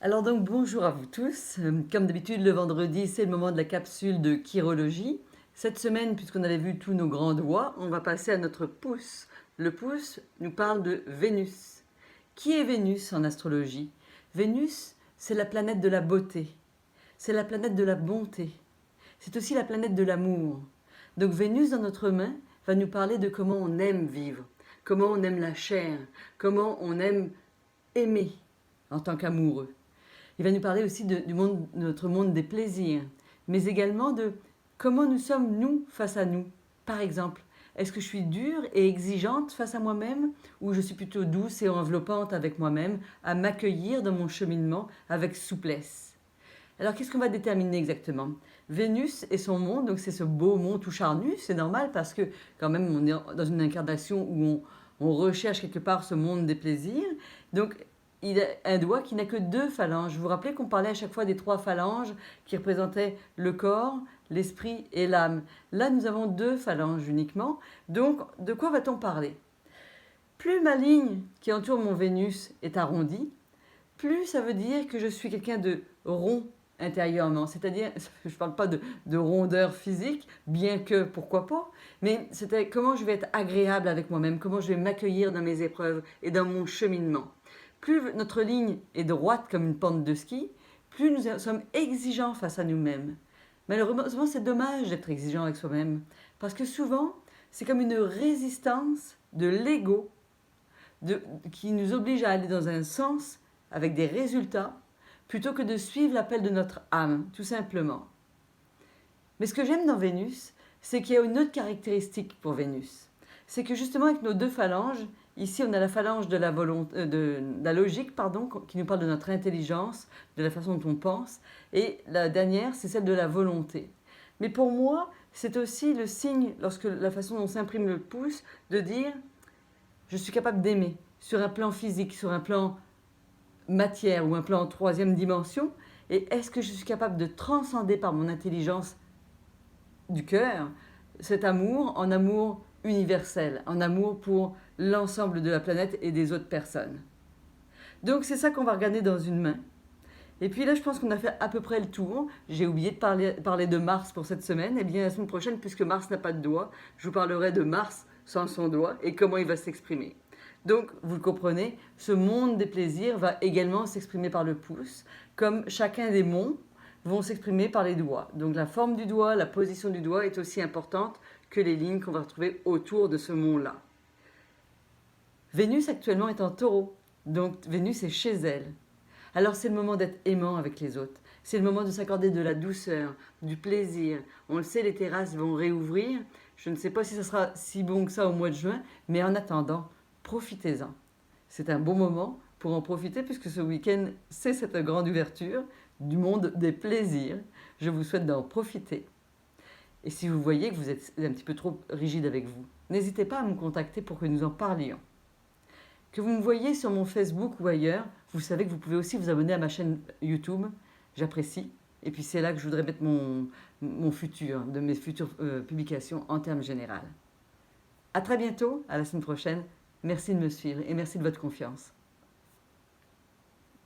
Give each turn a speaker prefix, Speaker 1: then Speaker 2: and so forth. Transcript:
Speaker 1: Alors donc bonjour à vous tous. Comme d'habitude le vendredi c'est le moment de la capsule de chirologie. Cette semaine puisqu'on avait vu tous nos grands doigts, on va passer à notre pouce. Le pouce nous parle de Vénus. Qui est Vénus en astrologie? Vénus, c'est la planète de la beauté. C'est la planète de la bonté. C'est aussi la planète de l'amour. Donc Vénus dans notre main va nous parler de comment on aime vivre, comment on aime la chair, comment on aime aimer en tant qu'amoureux. Il va nous parler aussi du monde, de notre monde des plaisirs, mais également de comment nous sommes, nous, face à nous. Par exemple, est-ce que je suis dure et exigeante face à moi-même ou je suis plutôt douce et enveloppante avec moi-même, à m'accueillir dans mon cheminement avec souplesse? Alors, qu'est-ce qu'on va déterminer exactement? Vénus et son monde, donc c'est ce beau monde tout charnu, c'est normal parce que quand même on est dans une incarnation où on recherche quelque part ce monde des plaisirs. Donc, il a un doigt qui n'a que deux phalanges. Vous vous rappelez qu'on parlait à chaque fois des trois phalanges qui représentaient le corps, l'esprit et l'âme. Là, nous avons deux phalanges uniquement. Donc, de quoi va-t-on parler? Plus ma ligne qui entoure mon Vénus est arrondie, plus ça veut dire que je suis quelqu'un de rond intérieurement. C'est-à-dire, je ne parle pas de rondeur physique, bien que pourquoi pas, mais c'était comment je vais être agréable avec moi-même, comment je vais m'accueillir dans mes épreuves et dans mon cheminement. Plus notre ligne est droite comme une pente de ski, plus nous sommes exigeants face à nous-mêmes. Malheureusement, c'est dommage d'être exigeant avec soi-même, parce que souvent, c'est comme une résistance de l'ego qui nous oblige à aller dans un sens avec des résultats plutôt que de suivre l'appel de notre âme, tout simplement. Mais ce que j'aime dans Vénus, c'est qu'il y a une autre caractéristique pour Vénus. C'est que justement avec nos deux phalanges, ici on a la phalange de la, de la logique, pardon, qui nous parle de notre intelligence, de la façon dont on pense, et la dernière, c'est celle de la volonté. Mais pour moi, c'est aussi le signe, lorsque la façon dont s'imprime le pouce, de dire je suis capable d'aimer sur un plan physique, sur un plan matière ou un plan en troisième dimension, et est-ce que je suis capable de transcender par mon intelligence du cœur cet amour en amour universel, en amour pour l'ensemble de la planète et des autres personnes. Donc c'est ça qu'on va regarder dans une main. Et puis là, je pense qu'on a fait à peu près le tour. J'ai oublié de parler de Mars pour cette semaine. Et bien la semaine prochaine, puisque Mars n'a pas de doigt, je vous parlerai de Mars sans son doigt et comment il va s'exprimer. Donc, vous le comprenez, ce monde des plaisirs va également s'exprimer par le pouce, comme chacun des monts vont s'exprimer par les doigts. Donc la forme du doigt, la position du doigt est aussi importante que les lignes qu'on va retrouver autour de ce mont-là. Vénus actuellement est en taureau, donc Vénus est chez elle. Alors c'est le moment d'être aimant avec les autres. C'est le moment de s'accorder de la douceur, du plaisir. On le sait, les terrasses vont réouvrir. Je ne sais pas si ça sera si bon que ça au mois de juin, mais en attendant, profitez-en. C'est un bon moment pour en profiter puisque ce week-end, c'est cette grande ouverture du monde des plaisirs. Je vous souhaite d'en profiter. Et si vous voyez que vous êtes un petit peu trop rigide avec vous, n'hésitez pas à me contacter pour que nous en parlions. Que vous me voyez sur mon Facebook ou ailleurs, vous savez que vous pouvez aussi vous abonner à ma chaîne YouTube. J'apprécie. Et puis c'est là que je voudrais mettre mon futur, de mes futures publications en termes généraux. À très bientôt, à la semaine prochaine. Merci de me suivre et merci de votre confiance.